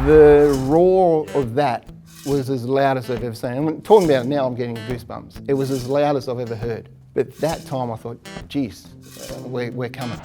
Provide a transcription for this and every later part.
The roar of that was as loud as I've ever seen. I'm talking about it now, I'm getting goosebumps. It was as loud as I've ever heard. But that time I thought, geez, we're coming.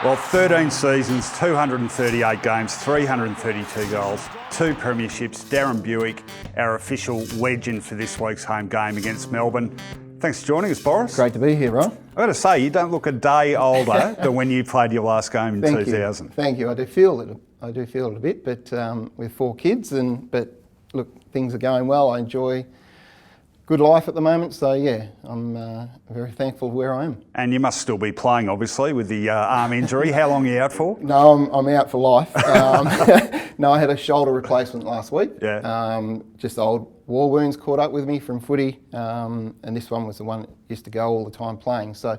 Well, 13 seasons, 238 games, 332 goals, 2 premierships. Darren Bewick, our official legend for this week's home game against Melbourne. Thanks for joining us, Boris. Great to be here, Ron. I've got to say, you don't look a day older than when you played your last game in 2000. Thank you. I do feel it a bit, but with 4 kids, but look, things are going well. I enjoy good life at the moment, so yeah, I'm very thankful where I am. And you must still be playing, obviously, with the arm injury. How long are you out for? No, I'm out for life. No, I had a shoulder replacement last week. Yeah. Just old war wounds caught up with me from footy, and this one was the one that used to go all the time playing. So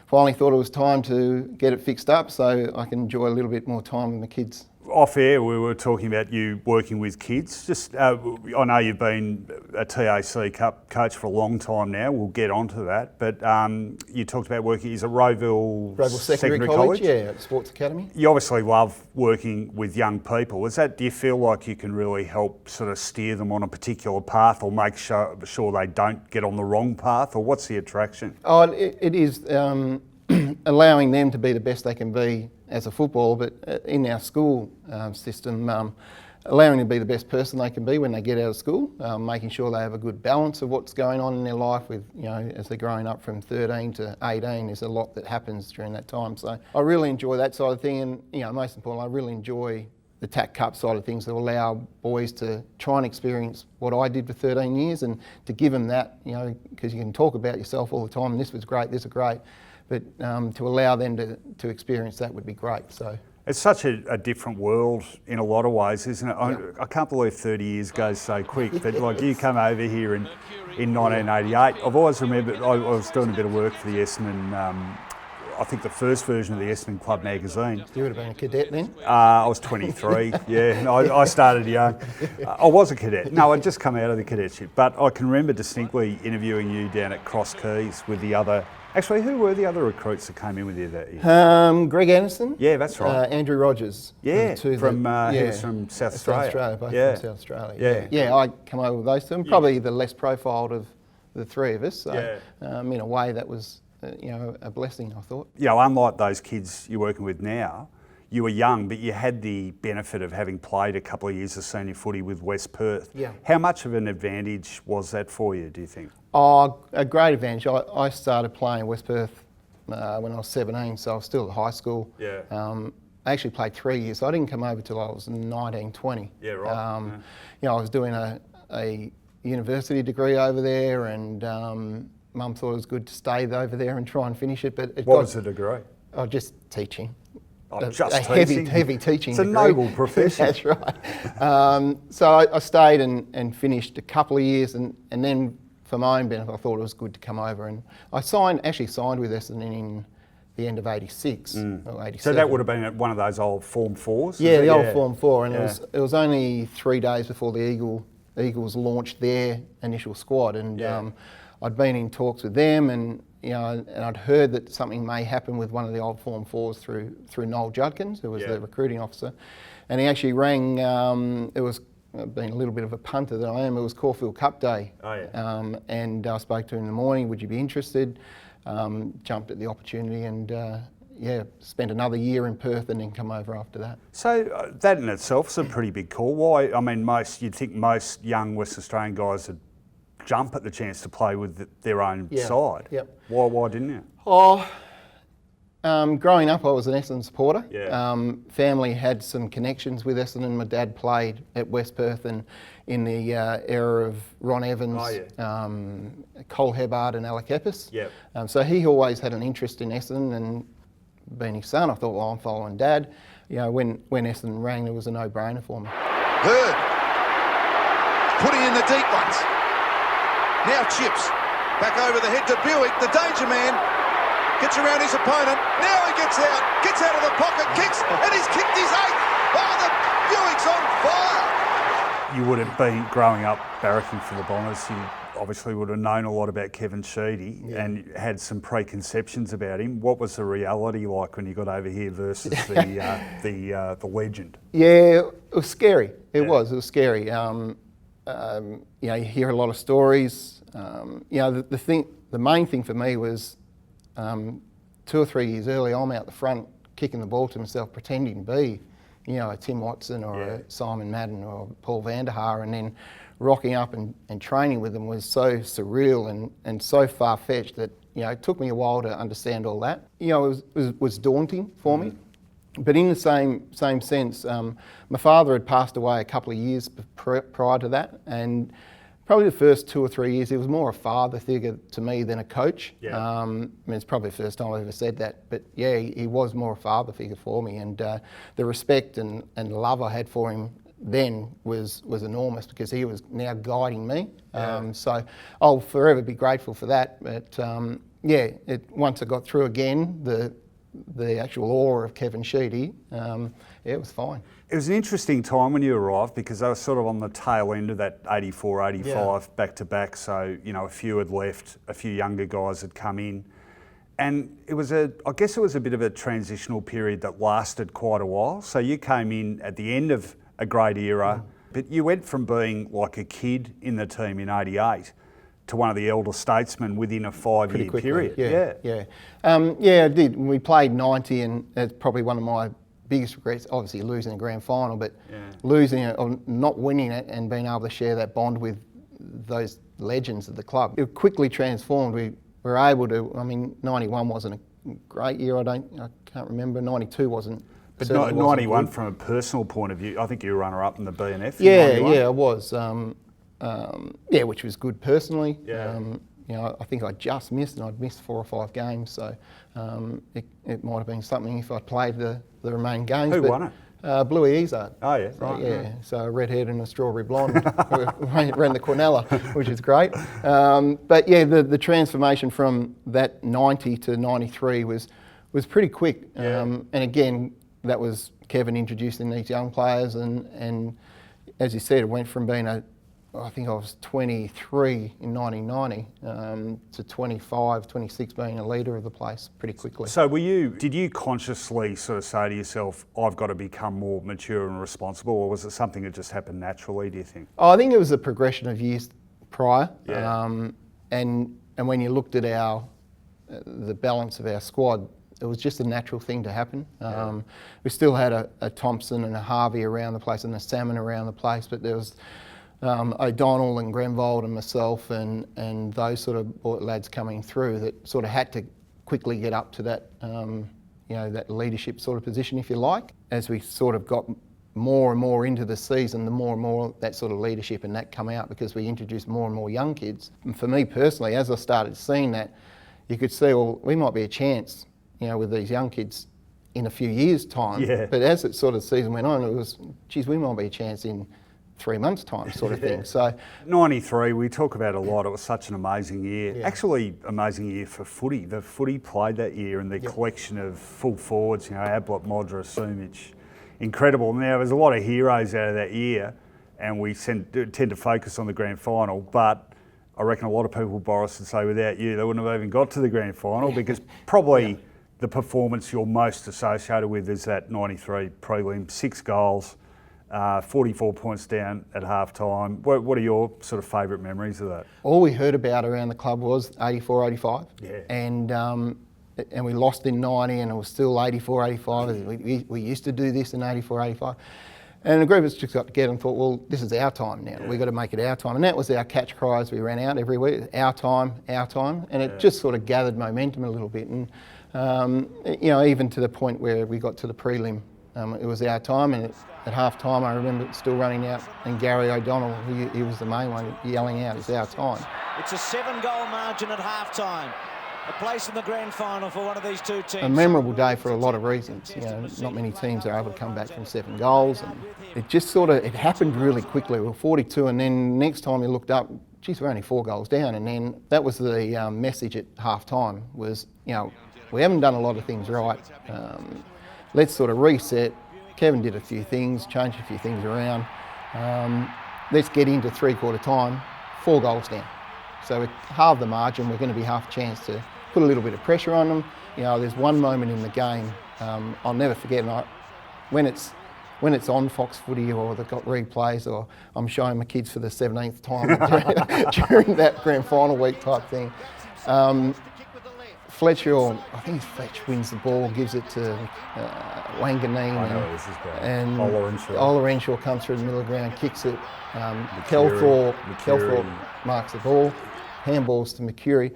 finally thought it was time to get it fixed up so I can enjoy a little bit more time with the kids. Off air, we were talking about you working with kids. Just, I know you've been a TAC Cup coach for a long time now. We'll get onto that. But you talked about working as a Rowville Secondary College. Yeah, at the Sports Academy. You obviously love working with young people. Do you feel like you can really help sort of steer them on a particular path or make sure they don't get on the wrong path? Or what's the attraction? Oh, it is allowing them to be the best they can be as a footballer, but in our school system, allowing them to be the best person they can be when they get out of school, making sure they have a good balance of what's going on in their life with, as they're growing up from 13 to 18, there's a lot that happens during that time. So I really enjoy that side of thing, and most importantly, I really enjoy the TAC Cup side of things that allow boys to try and experience what I did for 13 years and to give them that, because you can talk about yourself all the time, and this was great, this is great, but to allow them to experience that would be great. So it's such a different world in a lot of ways, isn't it? Yeah. I can't believe 30 years goes so quick, but like you come over here in 1988. I've always remembered, I was doing a bit of work for the Essendon, I think the first version of the Essendon Club magazine. You would have been a cadet then? I was 23, yeah. I started young. I was a cadet. No, I'd just come out of the cadetship. But I can remember distinctly interviewing you down at Cross Keys with the other... Actually, who were the other recruits that came in with you that year? Greg Anderson. Yeah, that's right. Andrew Rogers. Yeah, he was from South Australia. Both from South Australia. Yeah, I come over with those two. Probably the less profiled of the three of us. So, in a way, that was a blessing, I thought. Unlike those kids you're working with now, you were young, but you had the benefit of having played a couple of years of senior footy with West Perth. Yeah. How much of an advantage was that for you, do you think? Oh, a great advantage. I started playing West Perth when I was 17, so I was still at high school. Yeah. I actually played 3 years. So I didn't come over till I was 19, 20. Yeah, right. I was doing a university degree over there, and Mum thought it was good to stay over there and try and finish it. But what was the degree? Oh, just teaching. Teaching? Heavy teaching It's a degree. noble profession. That's right. So I stayed and finished a couple of years, and then for my own benefit, I thought it was good to come over. And I actually signed with Essendon in the end of 86 or 87. So that would have been at one of those old Form 4s? Yeah, the old Form 4. And it was only 3 days before the Eagles launched their initial squad. And I'd been in talks with them, and I'd heard that something may happen with one of the old Form 4s through Noel Judkins, who was the recruiting officer. And he actually rang, it was being a little bit of a punter that I am, it was Caulfield Cup Day. Oh, yeah. And I spoke to him in the morning, would you be interested? Jumped at the opportunity and spent another year in Perth and then come over after that. So that in itself is a pretty big call. Why? I mean, you'd think most young West Australian guys would jump at the chance to play with their own side. Yep. Why didn't you? Growing up, I was an Essendon supporter. Yeah. Family had some connections with Essendon. My dad played at West Perth and in the era of Ron Evans, Cole Hebbard and Alec Epis. Yep. So he always had an interest in Essendon, and being his son, I thought, well, I'm following Dad. When Essendon rang, it was a no-brainer for me. Hurd, putting in the deep ones. Now Chips, back over the head to Bewick, the danger man. Gets around his opponent. Now he gets out of the pocket, kicks, and he's kicked his 8th. Oh, the Bewick's on fire. You would have been growing up barracking for the Bombers. obviously would have known a lot about Kevin Sheedy and had some preconceptions about him. What was the reality like when you got over here versus the legend? Yeah, it was scary. It was scary. You know, you hear a lot of stories. You know, the main thing for me was 2 or 3 years early, I'm out the front kicking the ball to myself, pretending to be, you know, a Tim Watson or a Simon Madden or a Paul Vanderhaar, and then rocking up and training with them was so surreal and so far-fetched that, you know, it took me a while to understand all that. You know, it was daunting for me. But in the same sense, my father had passed away a couple of years prior to that, and probably the first 2 or 3 years, he was more a father figure to me than a coach. I mean, it's probably the first time I've ever said that, but yeah, he was more a father figure for me, and the respect and love I had for him then was enormous, because he was now guiding me. So I'll forever be grateful for that. But yeah, once I got through again, the actual awe of Kevin Sheedy, it was fine. It was an interesting time when you arrived, because they were sort of on the tail end of that 84, 85 back to back. So, you know, a few had left, a few younger guys had come in. And it was I guess it was a bit of a transitional period that lasted quite a while. So you came in at the end of a great era, but you went from being like a kid in the team in 88 to one of the elder statesmen within a 5-year period. Yeah, I did. We played 90, and it's probably one of my biggest regrets, obviously losing the grand final, but losing it or not winning it and being able to share that bond with those legends of the club. It quickly transformed. We were able to, I mean, 91 wasn't a great year, I can't remember. 92 wasn't. But 91 from a personal point of view, I think you were runner-up in the BNF. Yeah, I was. Which was good personally. You know, I think I just missed, and I'd missed 4 or 5 games, so it might have been something if I played the remaining games. Who won it? Bluey Izzard. Oh yeah, right. Yeah, so a redhead and a strawberry blonde ran the Quinella, which is great. But yeah, the transformation from that 90 to 93 was pretty quick. And again, that was Kevin introducing these young players, and as you said, it went from being I think I was 23 in 1990 to 25, 26 being a leader of the place pretty quickly. So did you consciously sort of say to yourself, I've got to become more mature and responsible, or was it something that just happened naturally, do you think? I think it was a progression of years prior. And when you looked at the balance of our squad, it was just a natural thing to happen. We still had a Thompson and a Harvey around the place and a Salmon around the place, but there was O'Donnell and Grenvold and myself and those sort of lads coming through that sort of had to quickly get up to that, you know, that leadership sort of position, if you like. As we sort of got more and more into the season, the more and more that sort of leadership and that come out, because we introduced more and more young kids. And for me personally, as I started seeing that, you could see, well, we might be a chance, you know, with these young kids in a few years' time. But as it sort of season went on, it was, geez, we might be a chance in 3 months' time, sort of thing. So 93, we talk about a lot. It was such an amazing year. Actually, amazing year for footy. The footy played that year, and the collection of full forwards, you know, Ablett, Modra, Sumich, incredible. Now, there's a lot of heroes out of that year, and we tend to focus on the grand final, but I reckon a lot of people, Boris, would say without you, they wouldn't have even got to the grand final, because probably the performance you're most associated with is that 93 prelim, 6 goals, 44 points down at half time. What are your sort of favourite memories of that? All we heard about around the club was 84, 85. And we lost in 90, and it was still 84, 85. We used to do this in 84, 85. And the group of us just got together and thought, well, this is our time now. We've got to make it our time. And that was our catch cry as we ran out every week, our time, our time. And it just sort of gathered momentum a little bit. And, you know, even to the point where we got to the prelim, it was our time. And at half time, I remember still running out, and Gary O'Donnell, he was the main one, yelling out, it's our time. It's a 7-goal margin at half time. A place in the grand final for one of these two teams. A memorable day for a lot of reasons. You know, not many teams are able to come back from 7 goals, and it just sort of, it happened really quickly. We were 42, and then next time you looked up, geez, we're only 4 goals down, and then that was the message at half time was, you know, we haven't done a lot of things right. Let's sort of reset. Kevin did a few things, changed a few things around. Let's get into 3/4 time, 4 goals down. So with half the margin, we're going to be half a chance to put a little bit of pressure on them. You know, there's one moment in the game I'll never forget, and when it's on Fox Footy or they've got replays or I'm showing my kids for the 17th time during that grand final week type thing. Fletcher, or I think it's Fletch, wins the ball, gives it to Wanganeen. I know, this is great. And Ola Renshaw comes through the middle of the ground, kicks it. Kelthorpe marks the ball, handballs to Mercury.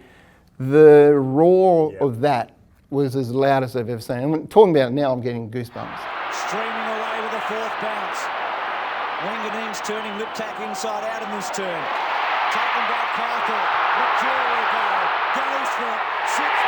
The roar of that was as loud as I've ever seen. And talking about it now, I'm getting goosebumps. Streaming away with a fourth bounce. Wanganeen's turning Liptak inside out in this turn. Taken by Carthel. Mercury will go. Goes for it. Sits.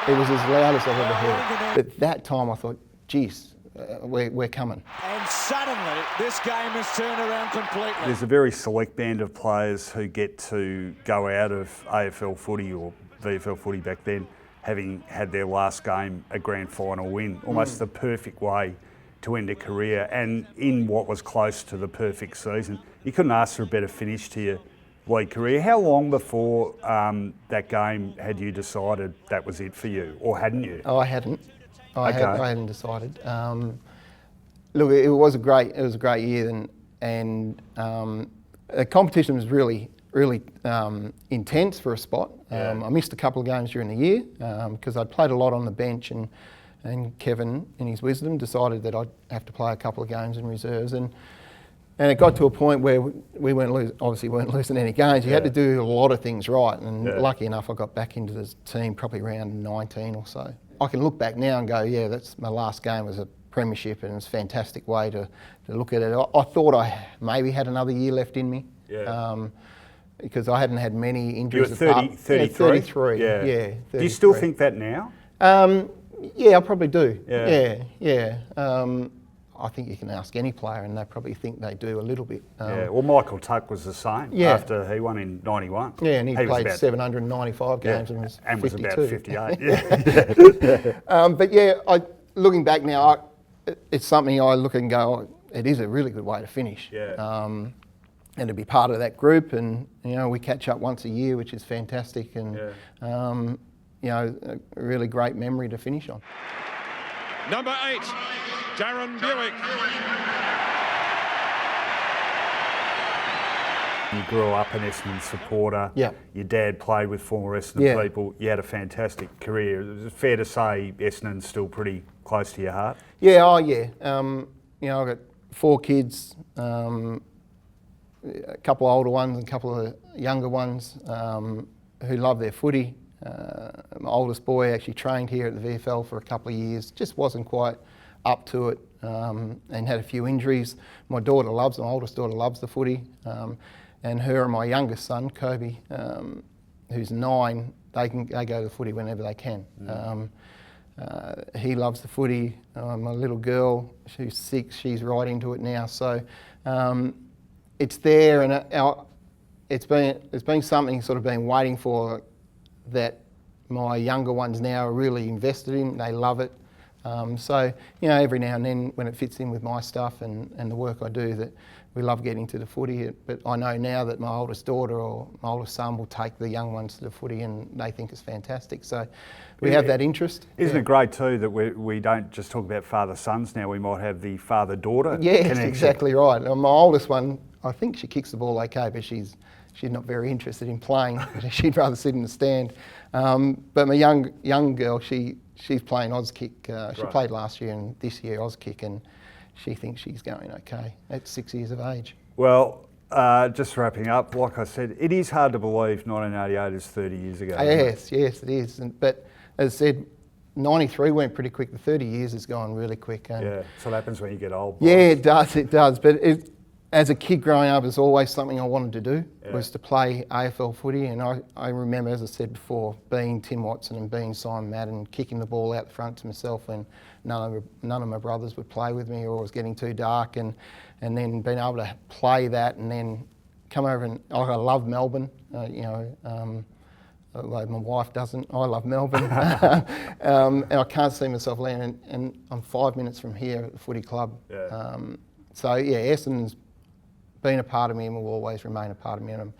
It was as loud as I've ever heard. But that time I thought, geez, we're coming. And suddenly this game has turned around completely. There's a very select band of players who get to go out of AFL footy or VFL footy back then, having had their last game a grand final win. Almost the perfect way to end a career, and in what was close to the perfect season. You couldn't ask for a better finish to your league career. How long before that game had you decided that was it for you, or hadn't you? Oh, I hadn't. I hadn't decided. Look, it was a great year, and the competition was really intense for a spot. I missed a couple of games during the year because I'd played a lot on the bench, and Kevin, in his wisdom, decided that I'd have to play a couple of games in reserves, and it got to a point where we weren't losing any games. You had to do a lot of things right, and lucky enough, I got back into the team probably around 19 or so. I can look back now and go, yeah, that's my last game was a premiership, and it's a fantastic way to look at it. I thought I maybe had another year left in me. Because I hadn't had many injuries. You were 33? 33, yeah. 33. Do you still think that now? Yeah, I probably do. Yeah. I think you can ask any player and they probably think they do a little bit. Well, Michael Tuck was the same after he won in 91. Yeah, and he played 795 games and was 52. Was about 58. But yeah, looking back now, it's something I look and go, it is a really good way to finish. And to be part of that group, and we catch up once a year, which is fantastic, and a really great memory to finish on. Number 8, Darren Bewick. You grew up an Essendon supporter. Yeah. Your dad played with former Essendon people. You had a fantastic career. Is it fair to say Essendon's still pretty close to your heart? Yeah. I've got 4 kids. A couple of older ones and a couple of younger ones who love their footy. My oldest boy actually trained here at the VFL for a couple of years, just wasn't quite up to it and had a few injuries. My oldest daughter loves the footy, and her and my youngest son, Kobe, who's 9, they go to the footy whenever they can. He loves the footy. My little girl, she's 6, she's right into it now. So it's there, and it's been something sort of been waiting for, that my younger ones now are really invested in. They love it. So every now and then when it fits in with my stuff and the work I do, that we love getting to the footy. But I know now that my oldest daughter or my oldest son will take the young ones to the footy, and they think it's fantastic. So we have that interest. Isn't it great too that we don't just talk about father-sons now, we might have the father-daughter connection. Exactly right. My oldest one, I think she kicks the ball okay, but she's not very interested in playing. She'd rather sit in the stand. But my young girl, she's playing Auskick. She played last year and this year Auskick, and she thinks she's going okay at 6 years of age. Well, just wrapping up, like I said, it is hard to believe 1988 is 30 years ago. Yes, it is. But as I said, 93 went pretty quick. The 30 years has gone really quick. And so it happens when you get old. Yeah, it does. But as a kid growing up, it's always something I wanted to do, was to play AFL footy. And I remember, as I said before, being Tim Watson and being Simon Madden, kicking the ball out the front to myself when none of my brothers would play with me, or it was getting too dark, and then being able to play that and then come over and I love Melbourne, although my wife doesn't. I love Melbourne. And I can't see myself leaving, and I'm 5 minutes from here at the footy club. So yeah, Essendon's been a part of me and will always remain a part of me, and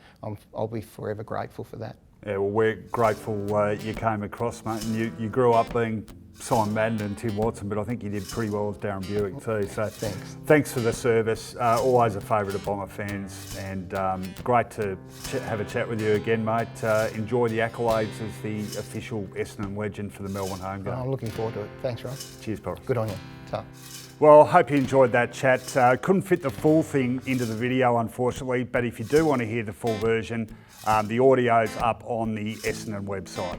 I'll be forever grateful for that. Yeah, well, we're grateful you came across, mate, and you grew up being Simon Madden and Tim Watson, but I think you did pretty well with Darren Bewick too. So thanks for the service. Always a favourite of Bomber fans, and great to have a chat with you again, mate. Enjoy the accolades as the official Essendon legend for the Melbourne home game. I'm looking forward to it. Thanks, Rob. Cheers, pal. Good on you. Ta. Well, hope you enjoyed that chat. Couldn't fit the full thing into the video, unfortunately, but if you do want to hear the full version, the audio's up on the Essendon website.